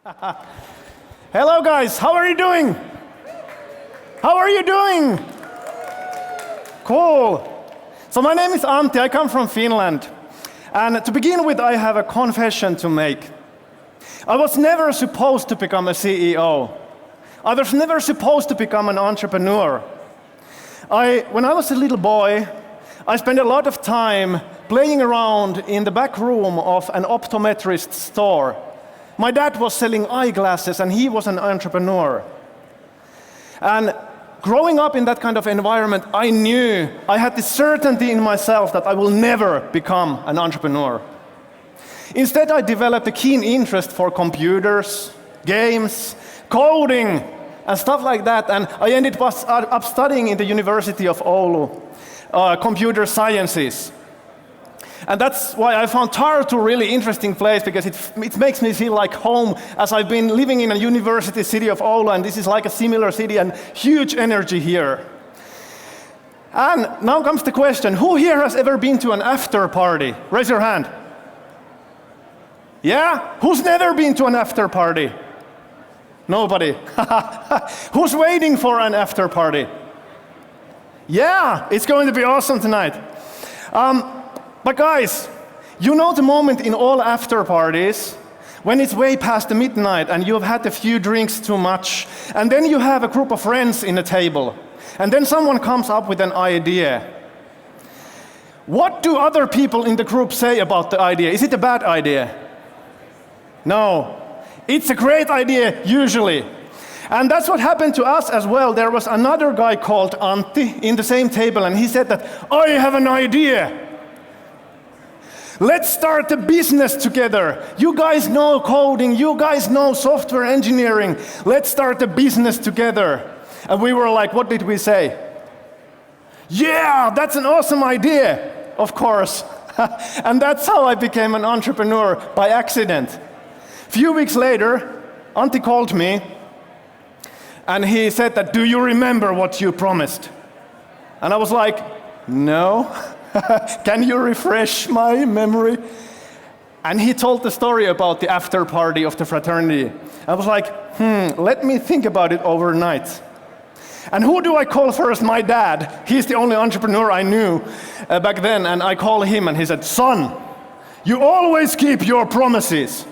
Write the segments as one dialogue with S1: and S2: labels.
S1: Hello guys, how are you doing? How are you doing? Cool. So my name is Antti, I come from Finland. And to begin with, I have a confession to make. I was never supposed to become a CEO. I was never supposed to become an entrepreneur. When I was a little boy, I spent a lot of time playing around in the back room of an optometrist store. My dad was selling eyeglasses and he was an entrepreneur. And growing up in that kind of environment, I knew I had the certainty in myself that I will never become an entrepreneur. Instead, I developed a keen interest for computers, games, coding, and stuff like that. And I ended up studying in the University of Oulu, computer sciences. And that's why I found Tartu a really interesting place, because it makes me feel like home, as I've been living in a university city of Oulu, and this is like a similar city and huge energy here. And now comes the question, who here has ever been to an after party? Raise your hand. Yeah? Who's never been to an after party? Nobody. Who's waiting for an after party? Yeah, it's going to be awesome tonight. But guys, you know the moment in all after parties when it's way past the midnight and you've had a few drinks too much, and then you have a group of friends in a table, and then someone comes up with an idea. What do other people in the group say about the idea? Is it a bad idea? No. It's a great idea, usually. And that's what happened to us as well. There was another guy called Antti in the same table, and he said that, I have an idea. Let's start a business together. You guys know coding, you guys know software engineering. Let's start a business together. And we were like, what did we say? Yeah, that's an awesome idea, of course. And that's how I became an entrepreneur, by accident. A few weeks later, Antti called me and he said that, do you remember what you promised? And I was like, no. Can you refresh my memory? And he told the story about the after party of the fraternity. I was like, let me think about it overnight. And who do I call first? My dad. He's the only entrepreneur I knew back then. And I called him and he said, son, you always keep your promises.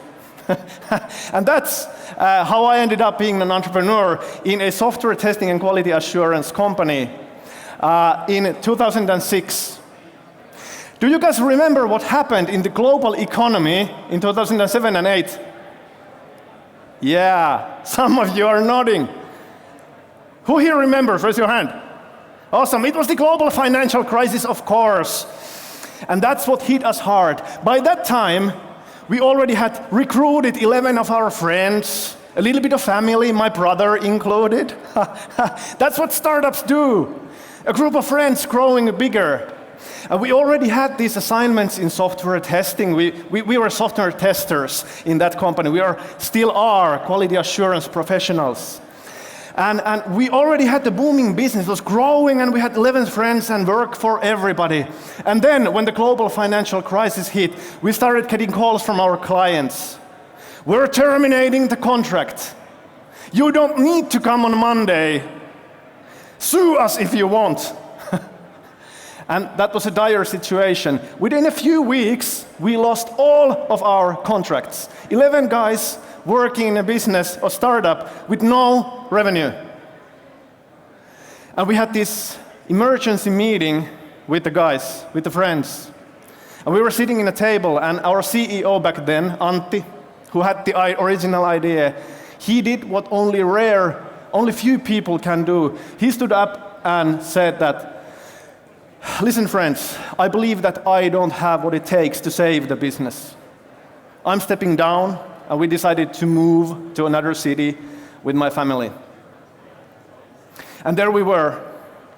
S1: And that's how I ended up being an entrepreneur in a software testing and quality assurance company in 2006. Do you guys remember what happened in the global economy in 2007 and 8? Yeah, some of you are nodding. Who here remembers? Raise your hand. Awesome, it was the global financial crisis, of course. And that's what hit us hard. By that time, we already had recruited 11 of our friends, a little bit of family, my brother included. That's what startups do. A group of friends growing bigger. We already had these assignments in software testing. We were software testers in that company. We still are quality assurance professionals. And we already had the booming business. It was growing and we had 11 friends and work for everybody. And then when the global financial crisis hit, we started getting calls from our clients. We're terminating the contract. You don't need to come on Monday. Sue us if you want. And that was a dire situation. Within a few weeks, we lost all of our contracts. 11 guys working in a business or startup with no revenue. And we had this emergency meeting with the guys, with the friends. And we were sitting in a table, and our CEO back then, Antti, who had the original idea, he did what only few people can do. He stood up and said that, listen, friends, I believe that I don't have what it takes to save the business. I'm stepping down, and we decided to move to another city with my family. And there we were,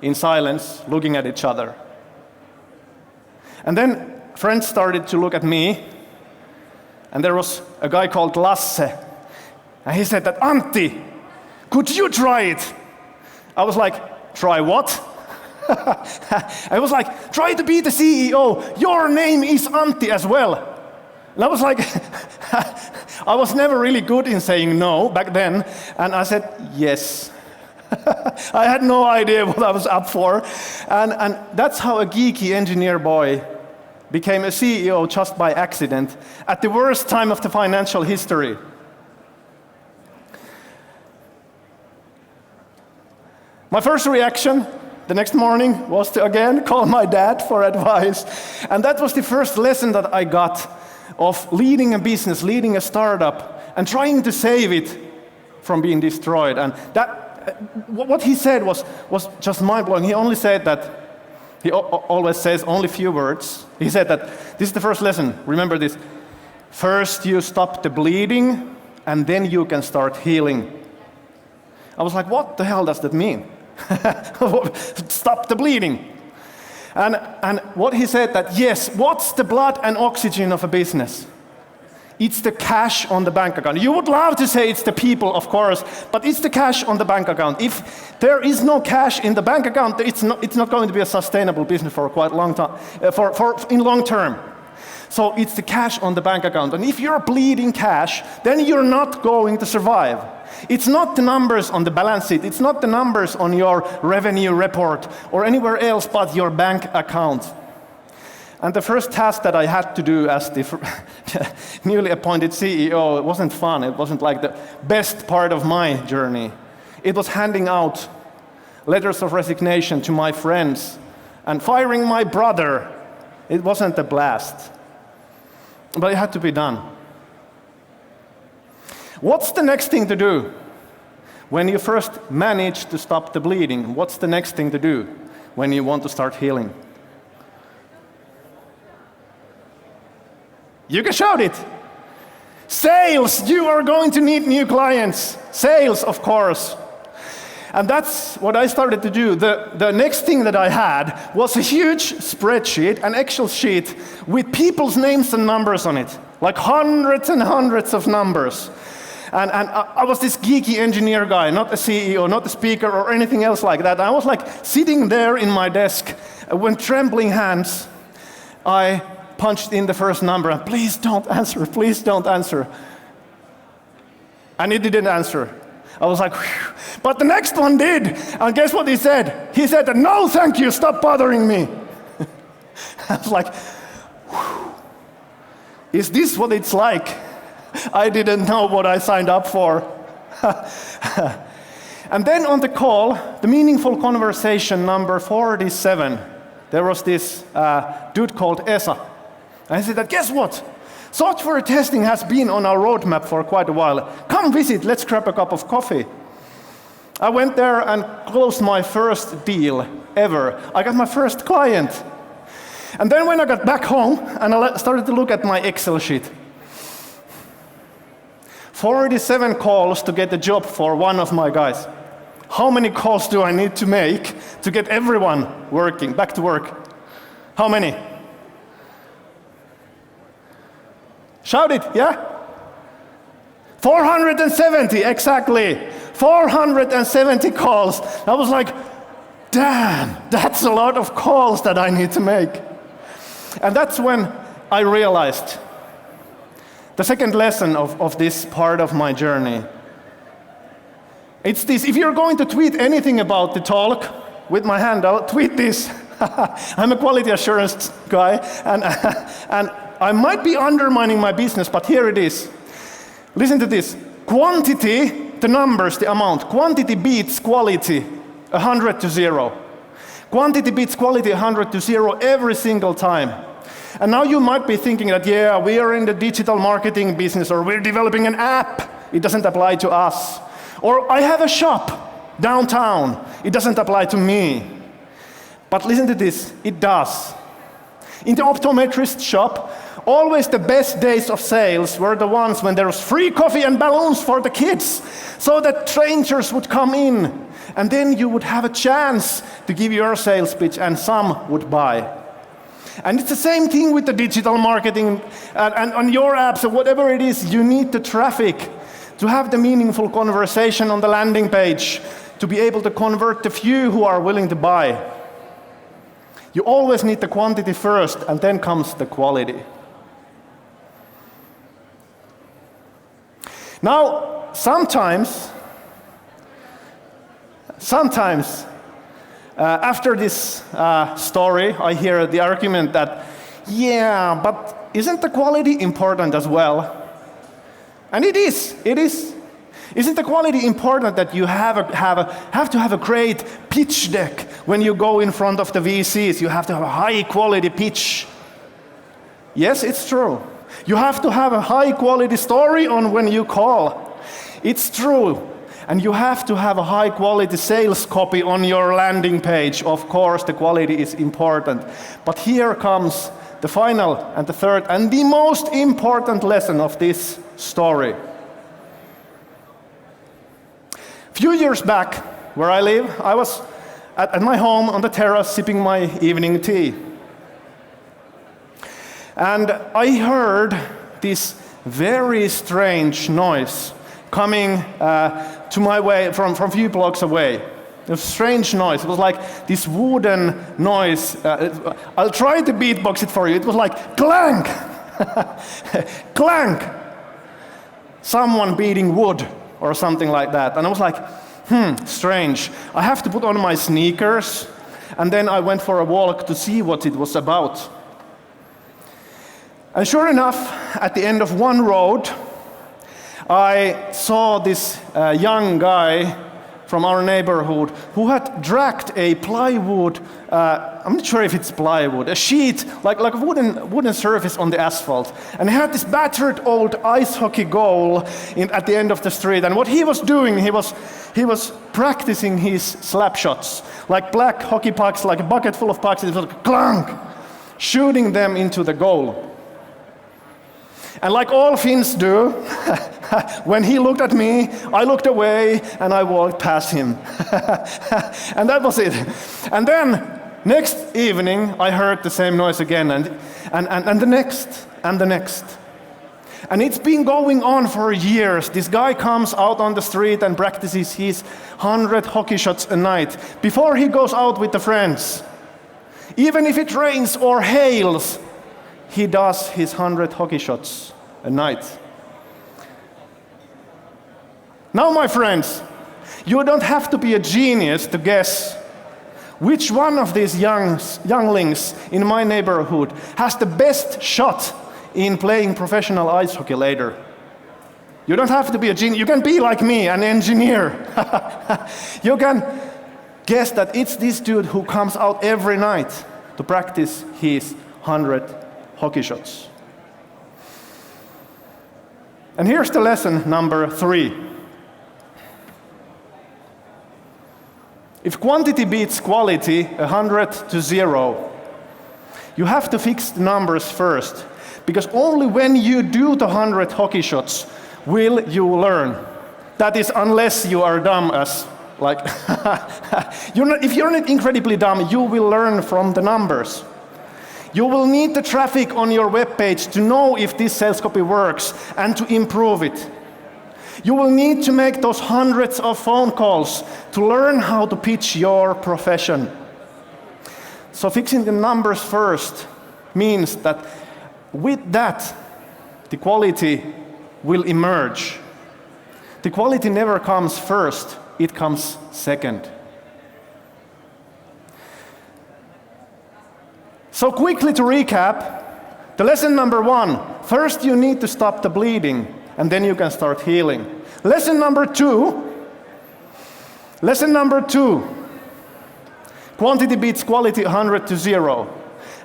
S1: in silence, looking at each other. And then friends started to look at me, and there was a guy called Lasse, and he said that, Antti, could you try it? I was like, try what? I was like, try to be the CEO. Your name is Antti as well. And I was like, I was never really good in saying no back then, and I said yes. I had no idea what I was up for, and that's how a geeky engineer boy became a CEO just by accident at the worst time of the financial history. My first reaction the next morning was to again call my dad for advice, and that was the first lesson that I got of leading a business, leading a startup, and trying to save it from being destroyed. And that, what he said was just mind-blowing. He only said that, he always says only few words. He said that, this is the first lesson, remember this, first you stop the bleeding, and then you can start healing. I was like, what the hell does that mean? Stop the bleeding. And what he said that, yes, what's the blood and oxygen of a business? It's the cash on the bank account. You would love to say it's the people, of course, but it's the cash on the bank account. If there is no cash in the bank account, it's not going to be a sustainable business for quite a long time, in long term. So it's the cash on the bank account. And if you're bleeding cash, then you're not going to survive. It's not the numbers on the balance sheet. It's not the numbers on your revenue report or anywhere else but your bank account. And the first task that I had to do as the newly appointed CEO, it wasn't fun. It wasn't like the best part of my journey. It was handing out letters of resignation to my friends and firing my brother. It wasn't a blast. But it had to be done. What's the next thing to do? When you first manage to stop the bleeding, what's the next thing to do when you want to start healing? You can shout it. Sales, you are going to need new clients. Sales, of course. And that's what I started to do. The next thing that I had was a huge spreadsheet, an Excel sheet with people's names and numbers on it, like hundreds and hundreds of numbers. And I was this geeky engineer guy, not a CEO, not a speaker or anything else like that. I was like sitting there in my desk when trembling hands, I punched in the first number and please don't answer, please don't answer. And it didn't answer. I was like, whew. But the next one did. And guess what he said? He said, no, thank you, stop bothering me. I was like, whew. Is this what it's like? I didn't know what I signed up for. And then on the call, the meaningful conversation number 47, there was this dude called Esa. And I said that, guess what? Software testing has been on our roadmap for quite a while. Come visit, let's grab a cup of coffee. I went there and closed my first deal ever. I got my first client. And then when I got back home and I started to look at my Excel sheet, 47 calls to get a job for one of my guys. How many calls do I need to make to get everyone working, back to work? How many? Shout it, yeah? 470, exactly. 470 calls. I was like, damn, that's a lot of calls that I need to make. And that's when I realized the second lesson of this part of my journey. It's this, if you're going to tweet anything about the talk with my hand out, tweet this. I'm a quality assurance guy, and I might be undermining my business, but here it is. Listen to this. Quantity, the numbers, the amount. Quantity beats quality 100 to 0. Quantity beats quality 100 to 0 every single time. And now you might be thinking that, yeah, we are in the digital marketing business, or we're developing an app. It doesn't apply to us. Or I have a shop downtown. It doesn't apply to me. But listen to this, it does. In the optometrist shop, always the best days of sales were the ones when there was free coffee and balloons for the kids, so that strangers would come in, and then you would have a chance to give your sales pitch, and some would buy. And it's the same thing with the digital marketing and on your apps or whatever it is, you need the traffic to have the meaningful conversation on the landing page, to be able to convert the few who are willing to buy. You always need the quantity first, and then comes the quality. Now, sometimes, after this story, I hear the argument that, yeah, but isn't the quality important as well? And it is. Isn't the quality important that you have to have a great pitch deck when you go in front of the VCs? You have to have a high quality pitch. Yes, it's true. You have to have a high quality story on when you call. It's true. And you have to have a high quality sales copy on your landing page. Of course, the quality is important. But here comes the final and the third and the most important lesson of this story. A few years back, where I live, I was at my home on the terrace sipping my evening tea. And I heard this very strange noise coming to my way from a few blocks away. It was a strange noise. It was like this wooden noise. I'll try to beatbox it for you. It was like clank, clank. Someone beating wood or something like that. And I was like, strange. I have to put on my sneakers. And then I went for a walk to see what it was about. And sure enough, at the end of one road, I saw this young guy from our neighborhood who had dragged a plywood, I'm not sure if it's plywood, a sheet, like a wooden surface on the asphalt. And he had this battered old ice hockey goal at the end of the street. And what he was doing, he was practicing his slap shots, like black hockey pucks, like a bucket full of pucks. It was like clunk, shooting them into the goal. And like all Finns do, when he looked at me, I looked away and I walked past him. And that was it. And then, next evening, I heard the same noise again, and the next, and the next. And it's been going on for years. This guy comes out on the street and practices his 100 hockey shots a night before he goes out with the friends. Even if it rains or hails, he does his 100 hockey shots a night. Now, my friends, you don't have to be a genius to guess which one of these younglings in my neighborhood has the best shot in playing professional ice hockey later. You don't have to be a genius. You can be like me, an engineer. You can guess that it's this dude who comes out every night to practice his 100 hockey shots. And here's the lesson number 3. If quantity beats quality 100-0, you have to fix the numbers first, because only when you do the 100 hockey shots will you learn. That is, unless you are dumb as like if you're not incredibly dumb, you will learn from the numbers. You will need the traffic on your web page to know if this sales copy works and to improve it. You will need to make those hundreds of phone calls to learn how to pitch your profession. So fixing the numbers first means that with that, the quality will emerge. The quality never comes first, it comes second. So quickly to recap, the lesson number 1, first you need to stop the bleeding, and then you can start healing. Lesson number 2, quantity beats quality 100-0.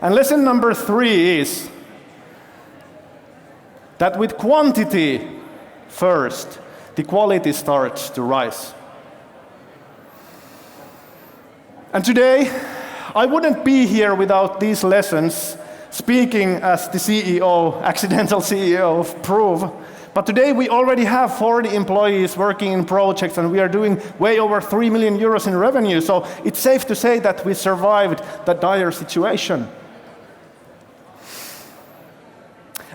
S1: And lesson number 3 is that with quantity first, the quality starts to rise. And today, I wouldn't be here without these lessons, speaking as the CEO, accidental CEO of Prove. But today we already have 40 employees working in projects, and we are doing way over 3 million euros in revenue. So it's safe to say that we survived that dire situation.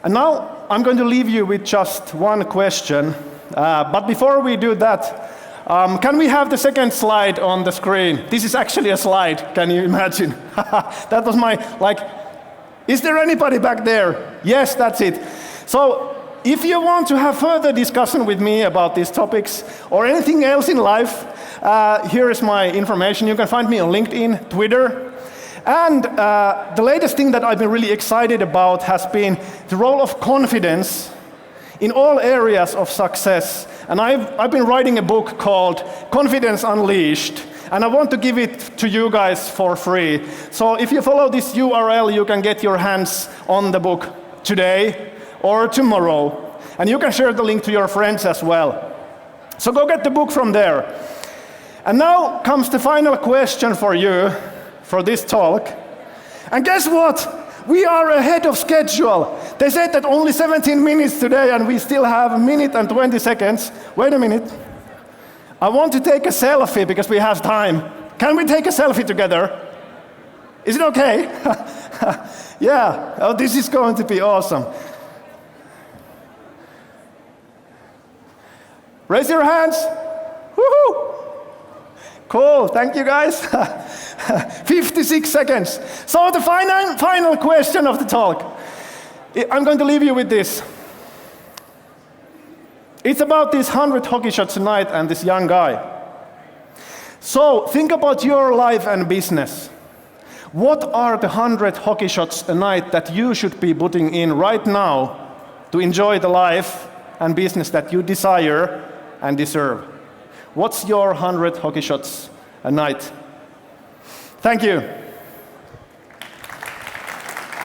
S1: And now I'm going to leave you with just one question. But before we do that, can we have the second slide on the screen? This is actually a slide, can you imagine? That was is there anybody back there? Yes, that's it. So if you want to have further discussion with me about these topics or anything else in life, here is my information. You can find me on LinkedIn, Twitter. And the latest thing that I've been really excited about has been the role of confidence in all areas of success. And I've been writing a book called Confidence Unleashed. And I want to give it to you guys for free. So if you follow this URL, you can get your hands on the book today or tomorrow. And you can share the link to your friends as well. So go get the book from there. And now comes the final question for you for this talk. And guess what? We are ahead of schedule. They said that only 17 minutes today, and we still have 1 minute and 20 seconds. Wait a minute. I want to take a selfie because we have time. Can we take a selfie together? Is it okay? Yeah. Oh, this is going to be awesome. Raise your hands. Woohoo! Cool, thank you guys. 56 seconds. So the final question of the talk. I'm going to leave you with this. It's about these 100 hockey shots a night and this young guy. So think about your life and business. What are the 100 hockey shots a night that you should be putting in right now to enjoy the life and business that you desire and deserve? What's your 100 hockey shots a night? Thank you.